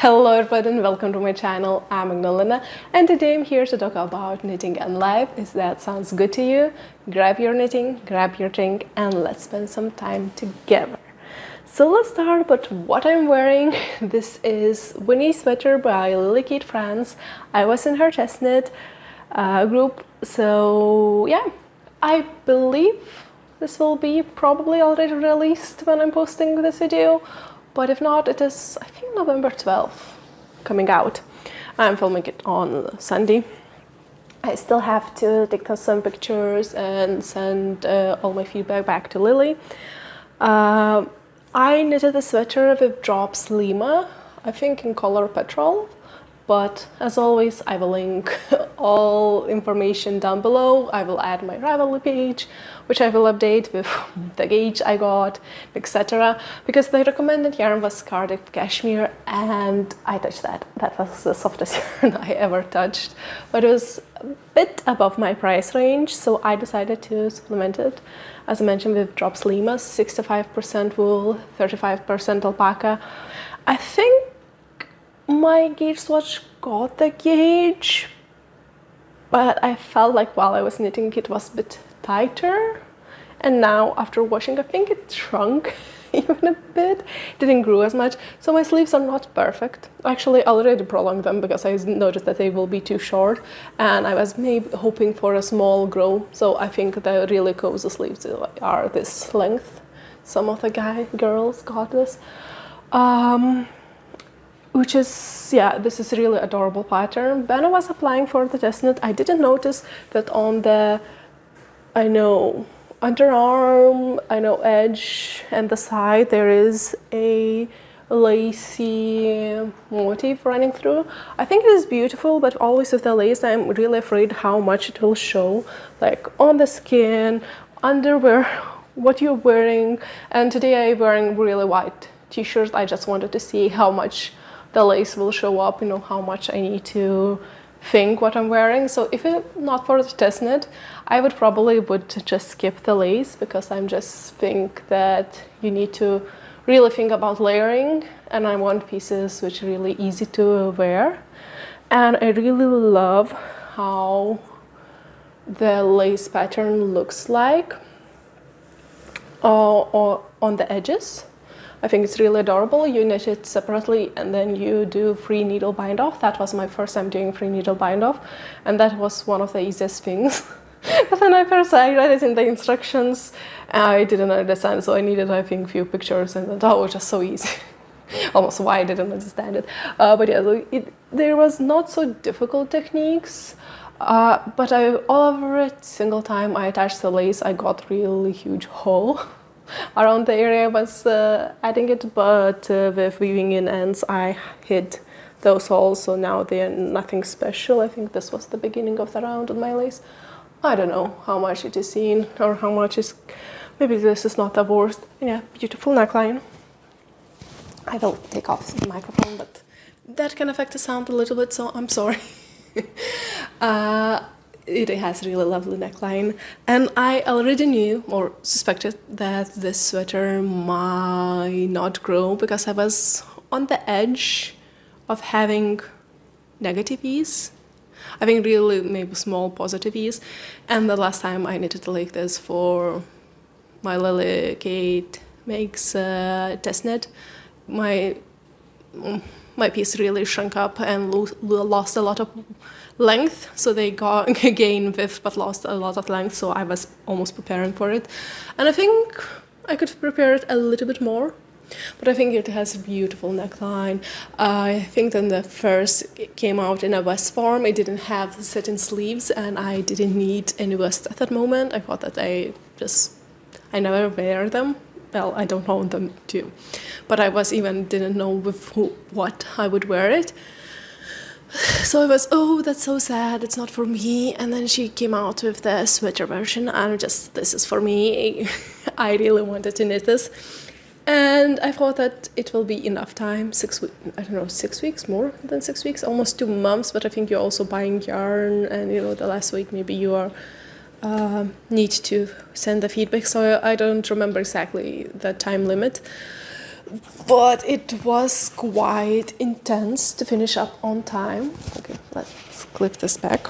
Hello everyone and welcome to my channel. I'm Pernille and today I'm here to talk about knitting and life. If that sounds good to you, grab your knitting, grab your drink and let's spend some time together. So let's start with what I'm wearing. This is Winnie Sweater by Lily Kate France. I was in her test knit group, so yeah, I believe this will be probably already released when I'm posting this video. But if not, it is, I think, November 12th coming out. I'm filming it on Sunday. I still have to take some pictures and send all my feedback back to Lily. I knitted the sweater with drops Lima, I think in color Petrol. But as always, I will link all information down below. I will add my Ravelry page, which I will update with the gauge I got, etc. Because the recommended yarn was Cardiff Cashmere, and I touched that. That was the softest yarn I ever touched. But it was a bit above my price range, so I decided to supplement it, as I mentioned, with drops Lima, 65% wool, 35% alpaca. I think my gauge swatch got the gauge, but I felt like while I was knitting it was a bit tighter, and now after washing I think it shrunk even a bit, didn't grow as much. So my sleeves are not perfect. Actually, I already prolonged them because I noticed that they will be too short, and I was maybe hoping for a small grow. So I think the really cozy sleeves are this length. Some of the girls got this. Which is, yeah, this is a really adorable pattern. When I was applying for the test knit, I didn't notice that on the, underarm, edge and the side, there is a lacy motif running through. I think it is beautiful, but always with the lace, I'm really afraid how much it will show, like on the skin, underwear, what you're wearing. And today I'm wearing really white t-shirt. I just wanted to see how much the lace will show up, how much I need to think what I'm wearing. So if it's not for the test knit, I would just skip the lace, because I'm just think that you need to really think about layering, and I want pieces which are really easy to wear. And I really love how the lace pattern looks like or on the edges. I think it's really adorable. You knit it separately and then you do free needle bind off. That was my first time doing free needle bind off, and that was one of the easiest things. But then I read it in the instructions, I didn't understand, so I needed, I think, few pictures, and then that was just so easy. Almost why I didn't understand it. But yeah, so there was not so difficult techniques, but every single time I attached the lace, I got really huge hole around the area I was adding it, but with weaving in ends I hid those holes, so now they're nothing special. I think this was the beginning of the round on my lace. I don't know how much it is seen or how much is, maybe this is not the worst. Yeah, beautiful neckline. I will take off the microphone, but that can affect the sound a little bit, so I'm sorry. It has a really lovely neckline, and I already knew or suspected that this sweater might not grow, because I was on the edge of having negative ease. I think really maybe small positive ease. And the last time I knitted like this for my Lily Kate Makes test knit, my piece really shrunk up and lost a lot of length. So they gained width but lost a lot of length, so I was almost preparing for it. And I think I could prepare it a little bit more, but I think it has a beautiful neckline. I think then the first came out in a vest form. It didn't have the satin sleeves, and I didn't need any vest at that moment. I thought that I never wear them. Well, I don't own them too, but I didn't know with what I would wear it. So I was, oh, that's so sad, it's not for me. And then she came out with the sweater version, and this is for me. I really wanted to knit this, and I thought that it will be enough time, 6 weeks, I don't know, 6 weeks, more than 6 weeks, almost 2 months. But I think you're also buying yarn, and the last week maybe you are need to send the feedback, so I don't remember exactly the time limit. but it was quite intense to finish up on time. Okay, let's clip this back.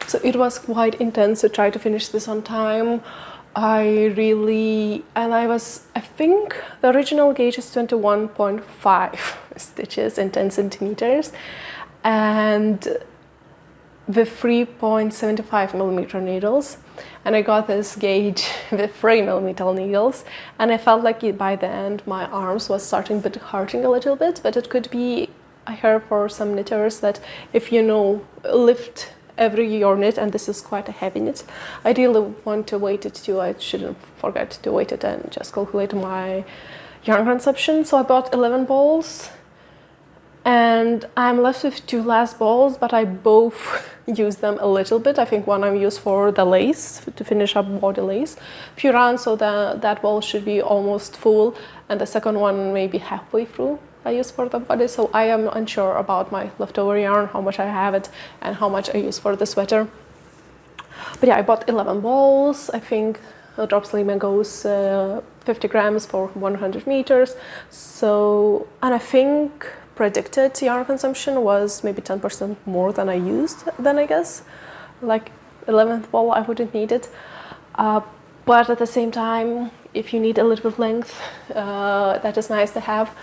So it was quite intense to try to finish this on time. I think the original gauge is 21.5 stitches in 10 centimeters, and with 3.75 millimeter needles, and I got this gauge with 3 millimeter needles, and I felt like by the end my arms was starting but hurting a little bit, but it could be, I heard for some knitters that if you lift every your knit, and this is quite a heavy knit, I really want to weight it too. I shouldn't forget to weight it and just calculate my yarn consumption. So I bought 11 balls, and I'm left with 2 last balls, but I both use them a little bit. I think one I use for the lace, to finish up body lace. Few rounds, so that ball should be almost full, and the second one maybe halfway through I use for the body. So I am unsure about my leftover yarn, how much I have it, and how much I use for the sweater. But yeah, I bought 11 balls. I think drops Lima goes 50 grams for 100 meters. So, and I think predicted yarn consumption was maybe 10% more than I used then, I guess. Like 11th ball, I wouldn't need it. But at the same time, if you need a little bit length, that is nice to have.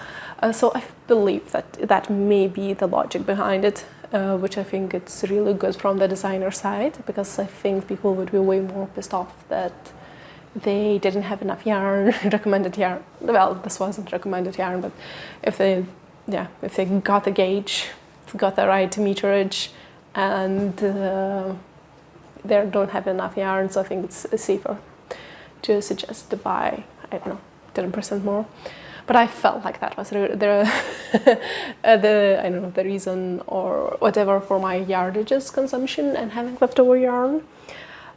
So I believe that may be the logic behind it, which I think it's really good from the designer side, because I think people would be way more pissed off that they didn't have enough yarn, recommended yarn. Well, this wasn't recommended yarn, but if they got the gauge, got the right meterage, and they don't have enough yarn, so I think it's safer to suggest to buy, I don't know, 10% more. But I felt like that was the reason or whatever for my yardages consumption and having leftover yarn.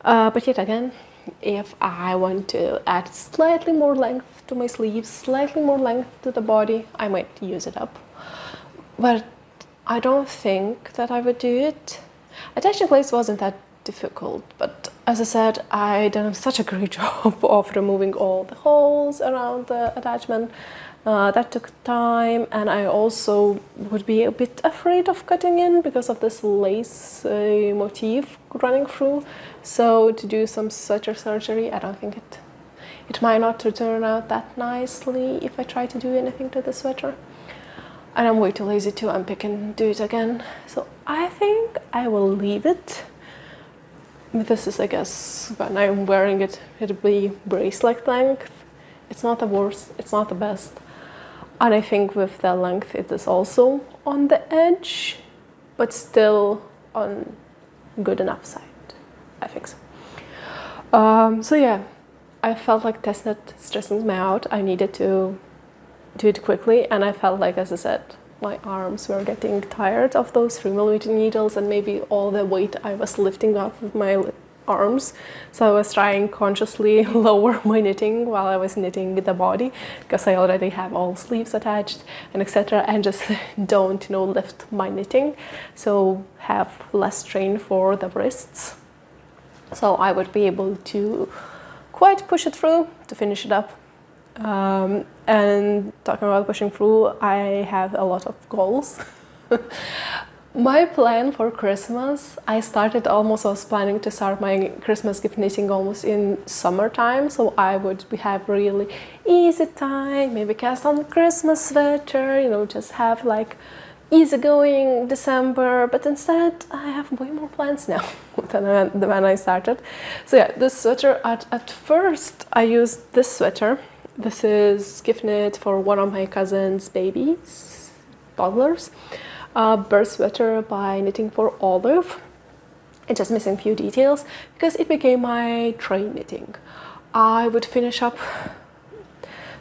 But yet again, if I want to add slightly more length to my sleeves, slightly more length to the body, I might use it up. But I don't think that I would do it. Attaching lace wasn't that difficult, but as I said, I done such a great job of removing all the holes around the attachment. That took time, and I also would be a bit afraid of cutting in because of this lace motif running through. So to do some such a surgery, I don't think it might not turn out that nicely if I try to do anything to the sweater. And I'm way too lazy to unpick and do it again. So I think I will leave it. This is, I guess, when I'm wearing it, it'll be bracelet length. It's not the worst, it's not the best. And I think with the length, it is also on the edge, but still on good enough side, I think so. So yeah, I felt like test knit stressing me out. I needed to do it quickly, and I felt like, as I said, my arms were getting tired of those 3mm needles and maybe all the weight I was lifting off of my arms. So I was trying consciously lower my knitting while I was knitting the body, because I already have all sleeves attached and etc., and just don't lift my knitting, so have less strain for the wrists. So I would be able to quite push it through to finish it up. And talking about pushing through, I have a lot of goals. My plan for Christmas, I was planning to start my Christmas gift knitting almost in summertime, so I would have really easy time, maybe cast on Christmas sweater, just have like easygoing December. But instead I have way more plans now than when I started. So yeah, this sweater, at first I used this sweater. This is gift knit for one of my cousin's babies, toddlers. Bird sweater by Knitting for Olive. It's just missing a few details because it became my train knitting. I would finish up.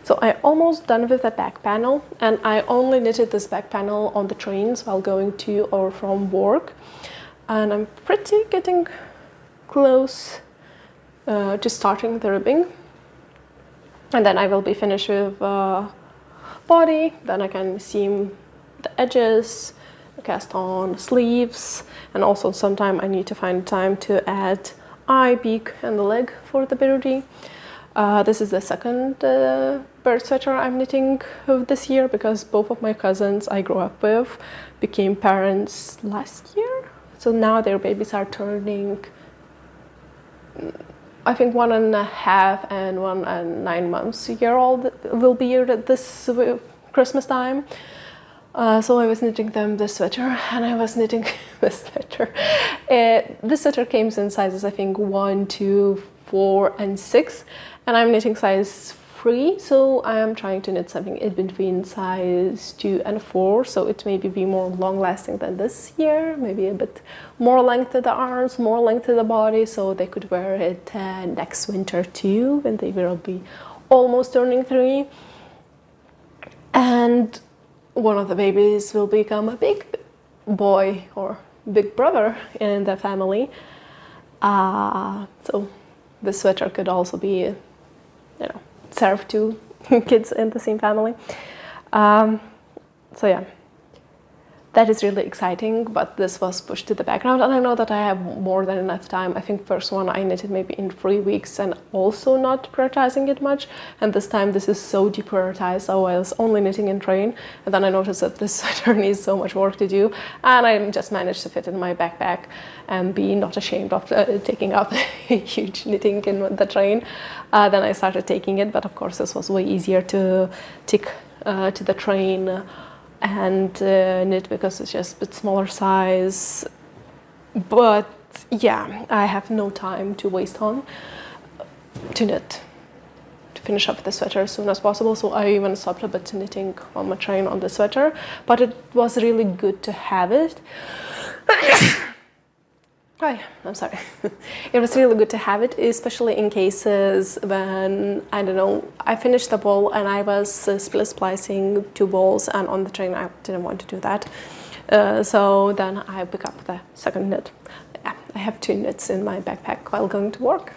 So I almost done with the back panel, and I only knitted this back panel on the trains while going to or from work. And I'm pretty getting close to starting the ribbing. And then I will be finished with body, then I can seam the edges, cast on sleeves, and also sometime I need to find time to add eye, beak and the leg for the birdie. This is the second bird sweater I'm knitting this year because both of my cousins I grew up with became parents last year. So now their babies are turning, I think 1.5 and 1 and 9 months a year old will be here at this Christmas time. So I was knitting them this sweater, and I was knitting this sweater. This sweater came in sizes, I think 1, 2, 4, and 6, and I'm knitting size 3, so I am trying to knit something in between size 2 and 4, so it may be more long-lasting than this year, maybe a bit more length to the arms, more length to the body, so they could wear it next winter too, when they will be almost turning 3. And one of the babies will become a big boy or big brother in the family. So the sweater could also be, serve to kids in the same family. So yeah, that is really exciting, but this was pushed to the background, and I know that I have more than enough time. I think first one I knitted maybe in 3 weeks and also not prioritizing it much, and this time this is so deprioritized, so I was only knitting in train, and then I noticed that this sweater needs so much work to do, and I just managed to fit in my backpack and be not ashamed of taking up huge knitting in the train. Then I started taking it, but of course this was way easier to take to the train and knit because it's just a bit smaller size. But yeah, I have no time to waste on to knit, to finish up the sweater as soon as possible. So I even stopped a bit knitting on my train on the sweater, but it was really good to have it. I'm sorry. It was really good to have it, especially in cases when, I don't know, I finished the ball and I was split splicing 2 balls, and on the train I didn't want to do that. So then I pick up the second knit. Yeah, I have 2 knits in my backpack while going to work,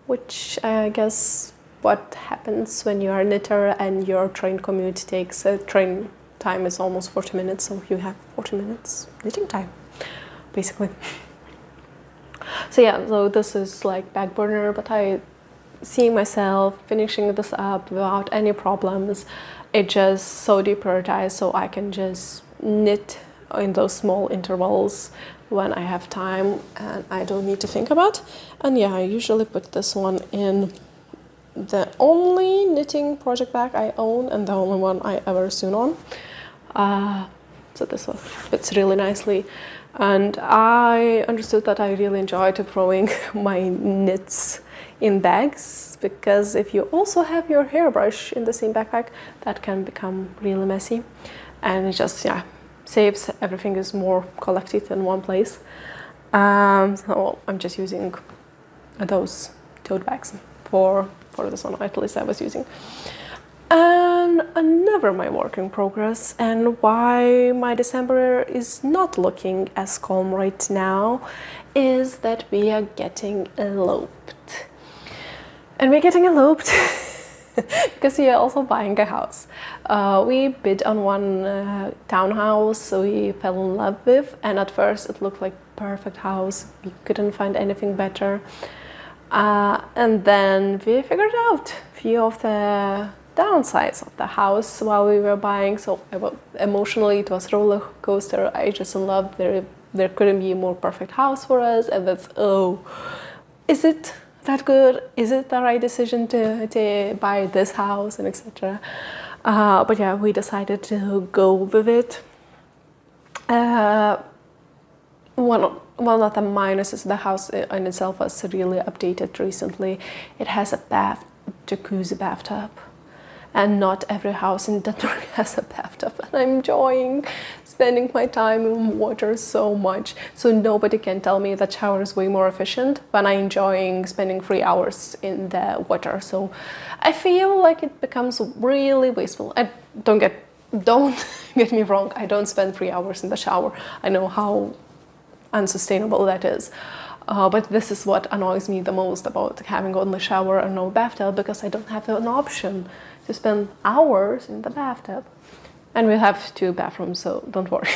which I guess what happens when you are a knitter and your train commute takes, train time is almost 40 minutes, so you have 40 minutes knitting time, basically. So yeah, so this is like back burner, but I see myself finishing this up without any problems. It's just so deprioritized, so I can just knit in those small intervals when I have time and I don't need to think about. And yeah, I usually put this one in the only knitting project bag I own and the only one I ever sewn on. So this one fits really nicely. And I understood that I really enjoyed throwing my knits in bags, because if you also have your hairbrush in the same backpack, that can become really messy, and it just saves everything is more collected in one place. So I'm just using those tote bags for this one, at least I was using. And another my work in progress, and why my December is not looking as calm right now, is that we are getting eloped. And we're getting eloped because we are also buying a house. We bid on one townhouse we fell in love with, and at first it looked like perfect house. We couldn't find anything better. And then we figured out a few of the downsides of the house while we were buying. So emotionally it was roller coaster. I just loved there couldn't be a more perfect house for us, and that's, is it that good? Is it the right decision to buy this house, and etc. But yeah, we decided to go with it. One of the minuses, the house in itself was really updated recently. It has a jacuzzi bathtub. And not every house in Denmark has a bathtub, and I'm enjoying spending my time in water so much. So nobody can tell me that shower is way more efficient when I'm enjoying spending 3 hours in the water. So I feel like it becomes really wasteful. And don't get me wrong, I don't spend 3 hours in the shower. I know how unsustainable that is. But this is what annoys me the most about having only shower and no bathtub, because I don't have an option to spend hours in the bathtub. And we have 2 bathrooms, so don't worry.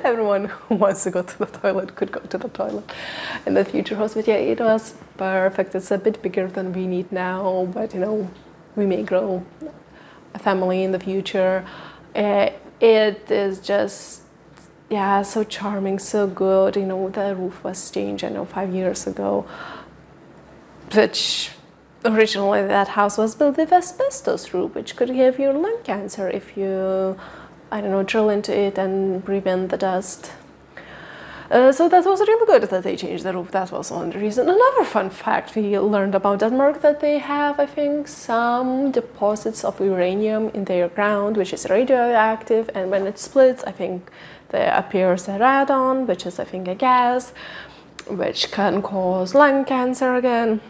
everyone who wants to go to the toilet could go to the toilet in the future house. But yeah, it was perfect. It's a bit bigger than we need now, but we may grow a family in the future. It is just, yeah, so charming, so good. The roof was changed, 5 years ago, which originally that house was built with asbestos roof, which could give you lung cancer if you, drill into it and breathe in the dust. So that was really good that they changed the roof. That was one reason. Another fun fact we learned about Denmark, that they have, I think, some deposits of uranium in their ground, which is radioactive, and when it splits, I think there appears a radon, which is, I think, a gas, which can cause lung cancer again.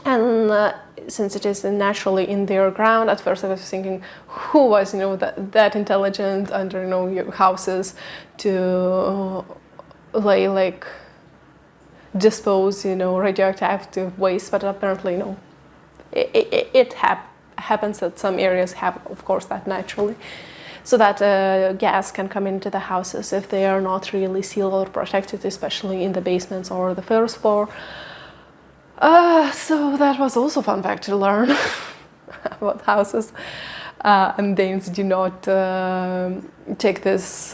And since it is naturally in their ground, at first I was thinking, who was, that intelligent under, your houses to dispose, radioactive waste, but apparently, it happens that some areas have, of course, that naturally. So that gas can come into the houses if they are not really sealed or protected, especially in the basements or the first floor. So that was also a fun fact to learn about houses. And Danes do not take this,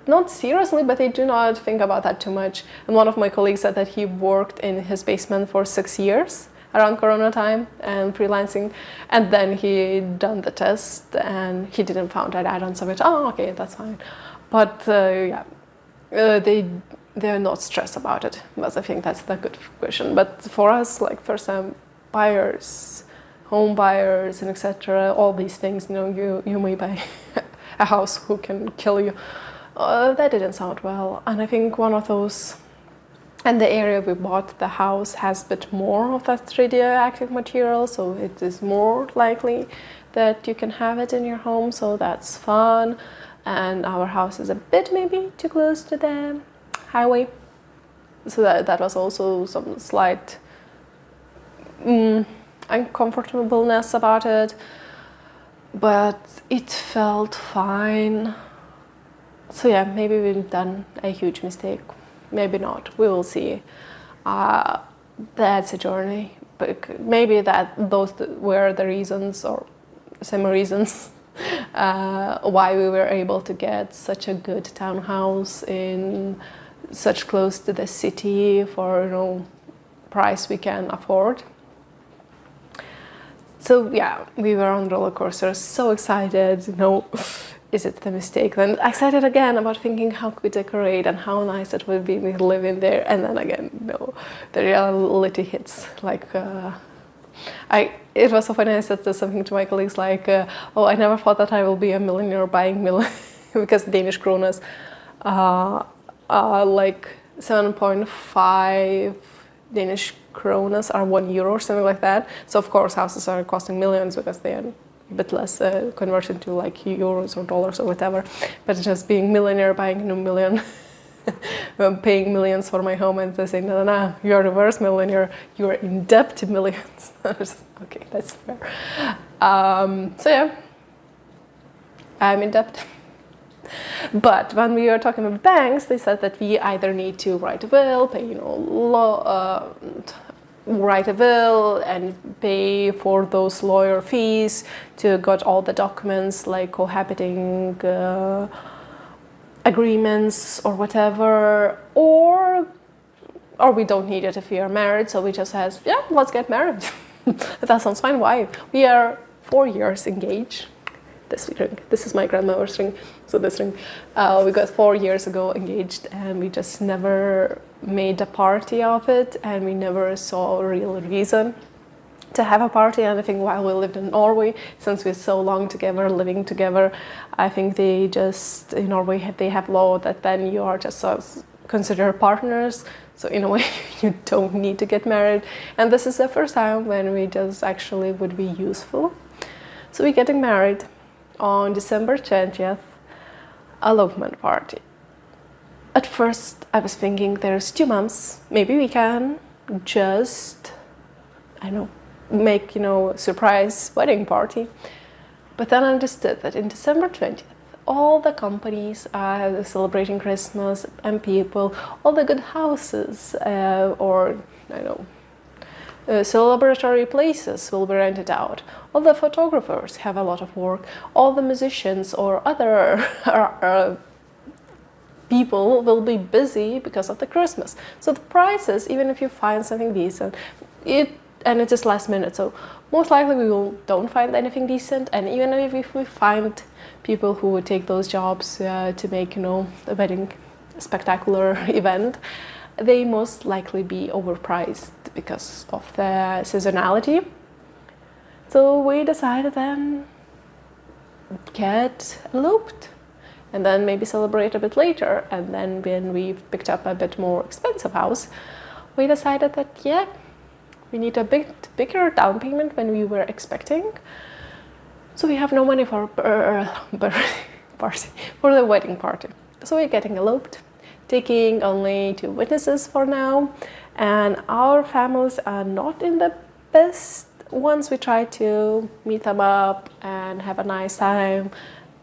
not seriously, but they do not think about that too much. And one of my colleagues said that he worked in his basement for 6 years around Corona time and freelancing, and then he done the test and he didn't found that add-ons of it. Oh, okay, that's fine. But they're not stressed about it. But I think that's the good question. But for us, like first-time buyers, home buyers, and etc., all these things, you may buy a house who can kill you. That didn't sound well. And I think one of those, and the area we bought the house has a bit more of that radioactive material, so it is more likely that you can have it in your home, so that's fun. And our house is a bit maybe too close to the highway, so that was also some slight uncomfortableness about it, but it felt fine. So yeah, maybe we've done a huge mistake, maybe not, we will see. That's a journey, but maybe those were the reasons, or same reasons, why we were able to get such a good townhouse in such close to the city for price we can afford. So yeah, we were on roller coasters, so excited, is it the mistake? Then excited again about thinking how could we decorate and how nice it would be to live in there. And then again, no, the reality hits. It was so funny. I said something to my colleagues like, "Oh, I never thought that I will be a millionaire buying because Danish kronas, like 7.5 Danish kronas are €1 or something like that. So of course houses are costing millions because they are a bit less conversion to like euros or dollars or whatever. But just being millionaire, buying a million, paying millions for my home, and they say, no, you're a reverse millionaire, you're in debt to millions. Okay, that's fair. So yeah, I'm in debt. But when we were talking about banks, they said that we either need to write a will, pay, write a will and pay for those lawyer fees to get all the documents like cohabiting agreements or whatever, or we don't need it if we are married, so we just said, yeah, let's get married. That sounds fine. Why? We are 4 years engaged. This ring. This is my grandmother's ring. So this ring, we got 4 years ago engaged, and we just never made a party of it, and we never saw a real reason to have a party. And I think while we lived in Norway, since we're so long together, living together, I think they just, in Norway, they have law that then you are just considered partners. So in a way, you don't need to get married. And this is the first time when we just actually would be useful. So we're getting married on December 20th, elopement party. At first, I was thinking there's 2 months, maybe we can just, make, surprise wedding party. But then I understood that in December 20th, all the companies are celebrating Christmas, and people, all the good houses or I don't know, celebratory places will be rented out. All the photographers have a lot of work. All the musicians or other people will be busy because of the Christmas. So the prices, even if you find something decent, and it is last minute, so most likely don't find anything decent. And even if we find people who would take those jobs to make, a wedding spectacular event, they most likely be overpriced because of the seasonality. So we decided then get eloped and then maybe celebrate a bit later. And then when we picked up a bit more expensive house, we decided that we need a bigger down payment than we were expecting. So we have no money for the wedding party. So we're getting eloped, taking only 2 witnesses for now, and our families are not in the best. Once we try to meet them up and have a nice time,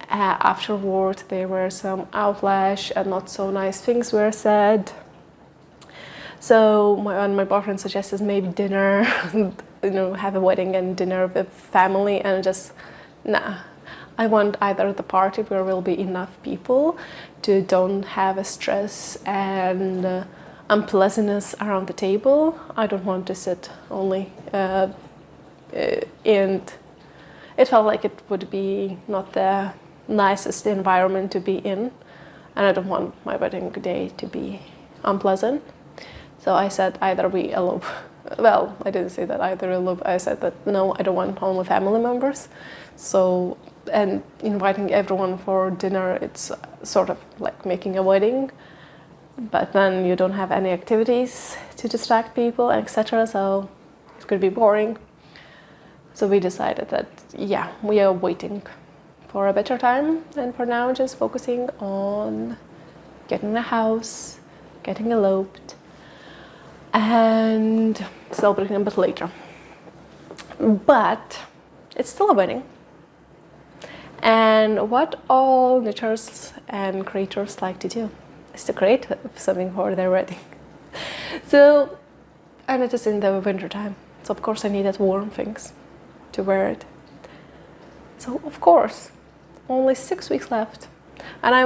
afterward there were some outlash and not so nice things were said. So my boyfriend suggested maybe dinner, have a wedding and dinner with family, and just I want either the party where will be enough people to don't have a stress and unpleasantness around the table. I don't want to sit only and it felt like it would be not the nicest environment to be in, and I don't want my wedding day to be unpleasant. So I said either we elope. Well, I didn't say that either elope. I said that no, I don't want only family members. So, and inviting everyone for dinner, it's sort of like making a wedding, but then you don't have any activities to distract people, etc. So it could be boring. So we decided that we are waiting for a better time, and for now just focusing on getting a house, getting eloped, and celebrating a bit later. But it's still a wedding. And what all knitters and creators like to do is to create something for their wedding. So, and it is in the winter time. So of course I needed warm things to wear it. So of course, only 6 weeks left. And it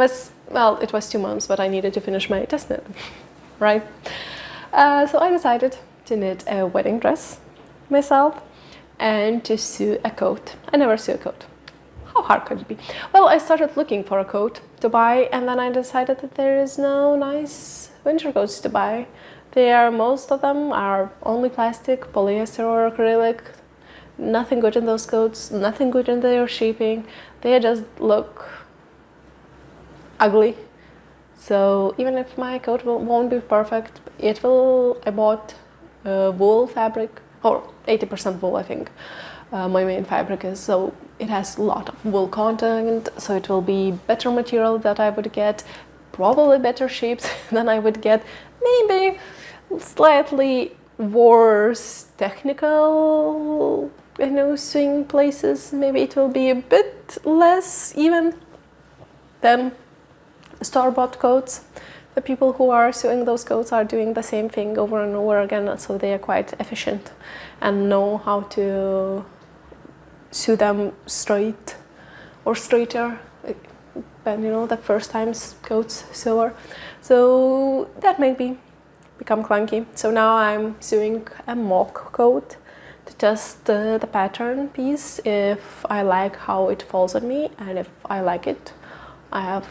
was 2 months, but I needed to finish my test knit, right? So I decided to knit a wedding dress myself and to sew a coat. I never sew a coat. How hard could it be? Well, I started looking for a coat to buy, and then I decided that there is no nice winter coats to buy. Most of them are only plastic, polyester or acrylic. Nothing good in those coats, nothing good in their shaping. They just look ugly. So even if my coat won't be perfect, I bought wool fabric, or 80% wool, I think. My main fabric is, so it has a lot of wool content, so it will be better material that I would get, probably better shapes than I would get, maybe slightly worse technical sewing places. Maybe it will be a bit less even than store-bought coats. The people who are sewing those coats are doing the same thing over and over again, so they are quite efficient and know how to sew them straight or straighter than the first time coats sewer. So that made me become clunky. So now I'm sewing a mock coat to test the pattern piece, if I like how it falls on me, and if I like it. I have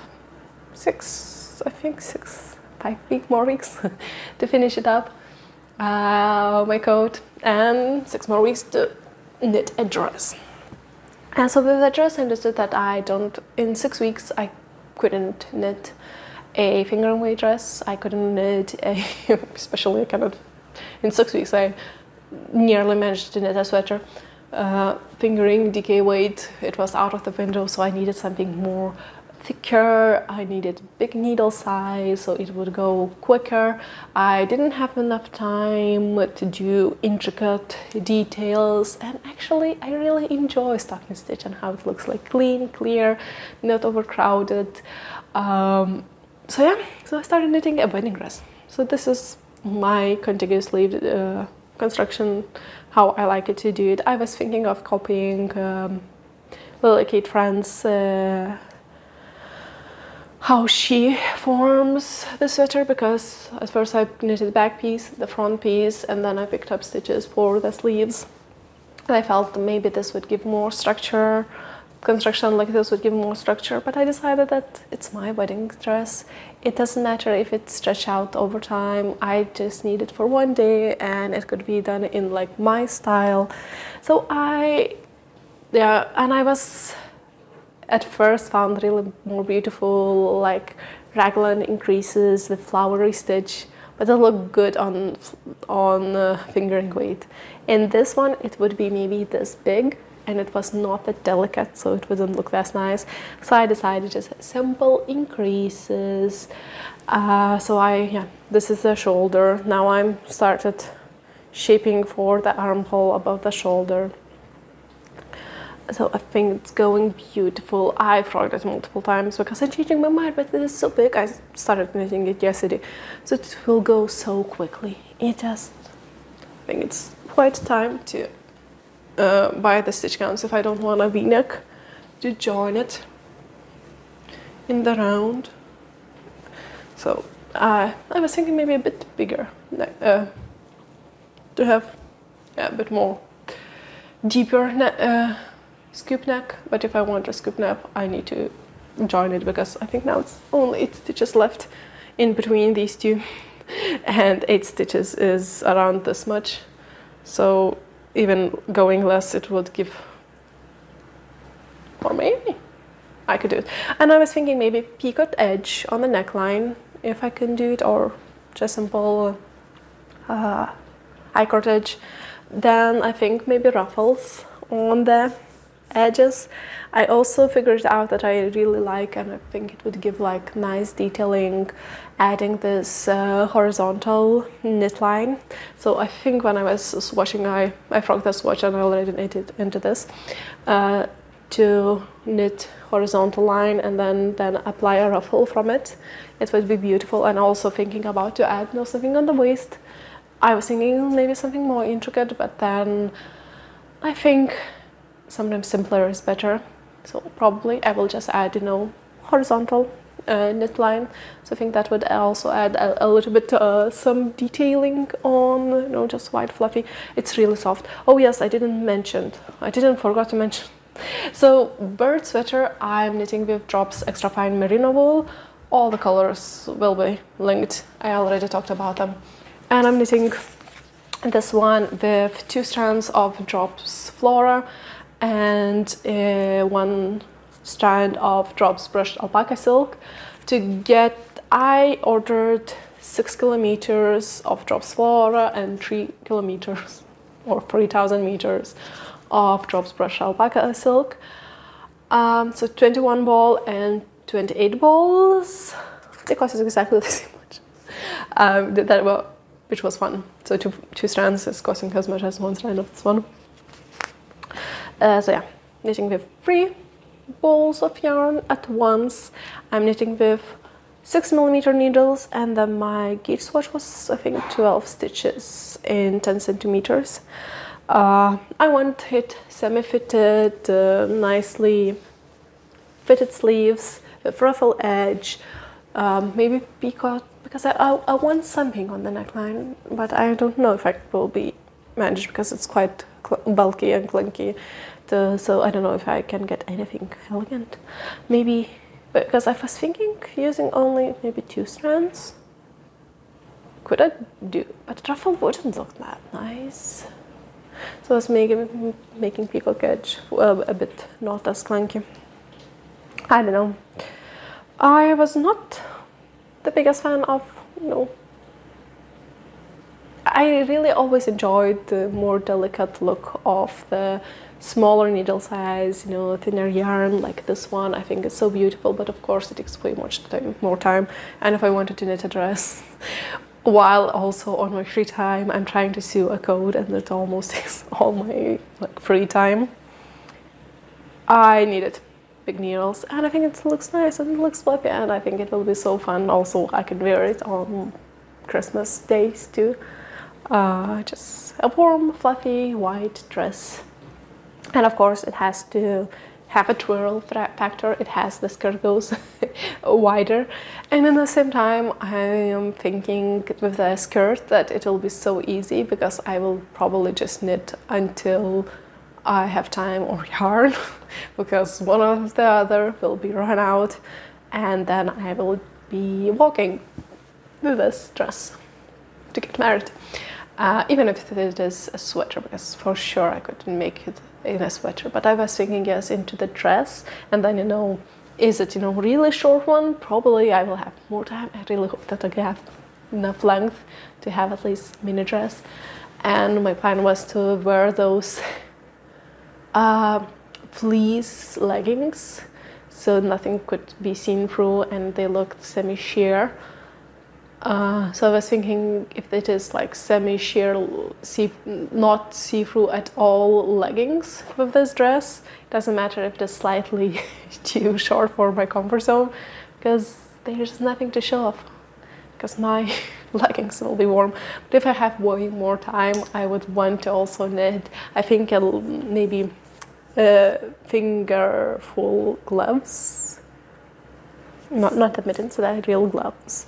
5 more weeks to finish it up, my coat, and 6 more weeks to knit a dress. And so with the dress, I understood that in 6 weeks I couldn't knit a fingering weight dress. I couldn't knit especially in 6 weeks I nearly managed to knit a sweater. Fingering, DK weight, it was out of the window, so I needed something more thicker, I needed big needle size so it would go quicker. I didn't have enough time to do intricate details, and actually I really enjoy stocking stitch and how it looks like clean, clear, not overcrowded. So yeah, so I started knitting a wedding dress. So this is my contiguous sleeve construction, how I like it to do it. I was thinking of copying Lily Kate Friend's how she forms the sweater, because at first I knitted the back piece, the front piece, and then I picked up stitches for the sleeves. And I felt maybe this would give more structure, construction like this would give more structure, but I decided that it's my wedding dress. It doesn't matter if it's stretched out over time. I just need it for one day and it could be done in like my style. So I was at first found really more beautiful like raglan increases with flowery stitch, but it looked good on fingering weight. In this one it would be maybe this big and it was not that delicate, so it wouldn't look that nice. So I decided just simple increases. This is the shoulder. Now I'm started shaping for the armhole above the shoulder. So I think it's going beautiful. I've tried it multiple times because I'm changing my mind, but it is so big. I started knitting it yesterday, so it will go so quickly. I think it's quite time to buy the stitch counts if I don't want a v-neck to join it in the round. So I was thinking maybe a bit bigger to have a bit more deeper scoop neck, but if I want a scoop neck I need to join it because I think now it's only 8 stitches left in between these two and 8 stitches is around this much, so even going less it would give, or maybe I could do it. And I was thinking maybe peacock edge on the neckline if I can do it, or just simple I-cord edge. Then I think maybe ruffles on the edges. I also figured out that I really like, and I think it would give like nice detailing, adding this horizontal knit line. So I think when I was swatching, I forgot the swatch and I already knitted into this to knit horizontal line and then apply a ruffle from it. It would be beautiful. And also thinking about to add something on the waist. I was thinking maybe something more intricate, but then I think sometimes simpler is better. So probably I will just add, horizontal knit line. So I think that would also add a little bit some detailing on, just white fluffy. It's really soft. Oh yes, I didn't forgot to mention. So bird sweater, I'm knitting with Drops extra fine merino wool. All the colors will be linked. I already talked about them. And I'm knitting this one with 2 strands of Drops Flora and 1 strand of Drops brushed alpaca silk. I ordered 6 kilometers of Drops Flora and 3 kilometers or 3,000 meters of Drops brushed alpaca silk. So 21 ball and 28 balls. They cost exactly the same much. Which was fun. So two strands is costing as much as 1 strand of this one. Knitting with 3 balls of yarn at once. I'm knitting with 6mm needles, and then my gauge swatch was I think 12 stitches in 10 centimeters. I want it semi-fitted, nicely fitted sleeves with ruffle edge, maybe peacock, because I want something on the neckline, but I don't know if I will be managed because it's quite bulky and clunky. So I don't know if I can get anything elegant. Maybe, because I was thinking using only maybe 2 strands. Could I do, but ruffle wouldn't look that nice. So I was making peacock edge a bit not as clunky. I don't know. I was not the biggest fan of, I really always enjoyed the more delicate look of the smaller needle size, you know, thinner yarn like this one. I think it's so beautiful, but of course it takes way more time. And if I wanted to knit a dress, while also on my free time, I'm trying to sew a coat, and it almost takes all my like free time. I needed big needles, and I think it looks nice and it looks fluffy, and I think it will be so fun. Also, I can wear it on Christmas days too. Just a warm, fluffy white dress. And of course, it has to have a twirl factor. It has the skirt goes wider, and at the same time, I am thinking with the skirt that it will be so easy because I will probably just knit until I have time or yarn, because one or the other will be run out, and then I will be walking with this dress to get married. Even if it is a sweater, because for sure I couldn't make it in a sweater, but I was thinking yes into the dress, and then, you know, is it, you know, really short one? Probably I will have more time. I really hope that I have enough length to have at least mini dress, and my plan was to wear those fleece leggings, so nothing could be seen through, and they looked semi-sheer. So I was thinking if it is like semi-sheer, not see-through at all leggings with this dress, it doesn't matter if it is slightly too short for my comfort zone, because there's nothing to show off, because my leggings will be warm. But if I have way more time, I would want to also knit, I think maybe fingerful gloves, not the mittens, they're real gloves.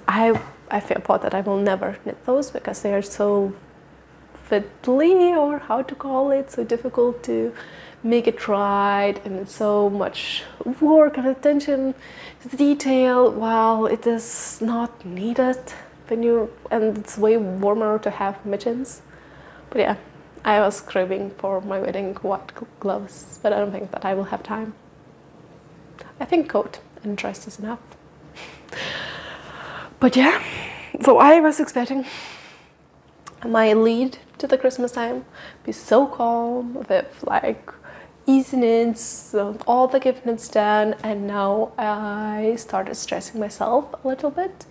I thought that I will never knit those because they are so fiddly, or how to call it, so difficult to make it right, and it's so much work and attention to detail while it is not needed and it's way warmer to have mittens. But yeah, I was craving for my wedding white gloves, but I don't think that I will have time. I think coat and dress is enough. But yeah, so I was expecting my lead to the Christmas time be so calm with like easy knits, all the gift knits done, and now I started stressing myself a little bit,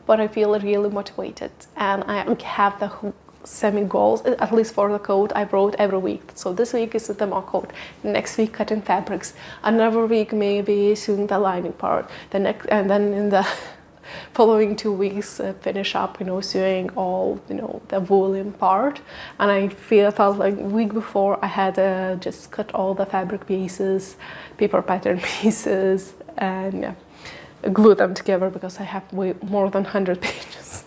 but I feel really motivated, and I have the semi goals, at least for the coat. I wrote every week. So this week is the mock coat, next week cutting fabrics, another week maybe sewing the lining part, and then in the following 2 weeks finish up, you know, sewing all, you know, the woolen part. And I felt like a week before I had just cut all the fabric pieces, paper pattern pieces, and yeah, glue them together because I have way more than 100 pages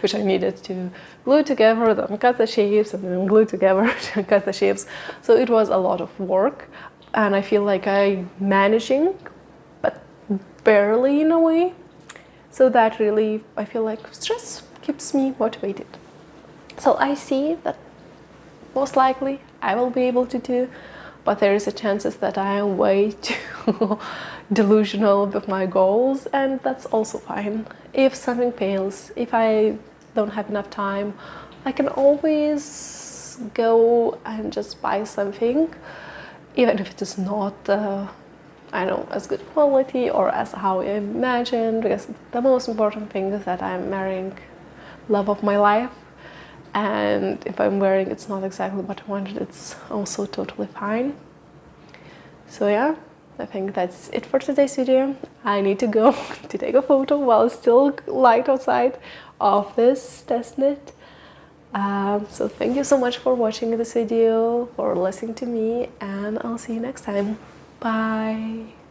which I needed to glue together, then cut the shapes, and then glue together to cut the shapes. So it was a lot of work, and I feel like I'm managing, but barely in a way. So that really, I feel like stress keeps me motivated. So I see that most likely I will be able to do, but there is a chances that I am way too delusional with my goals, and that's also fine. If something fails, if I don't have enough time, I can always go and just buy something, even if it is not I know, as good quality or as how I imagined, because the most important thing is that I'm marrying love of my life, and if I'm wearing it's not exactly what I wanted, it's also totally fine. So yeah, I think that's it for today's video. I need to go to take a photo while it's still light outside of this test knit. So thank you so much for watching this video, for listening to me, and I'll see you next time. Bye.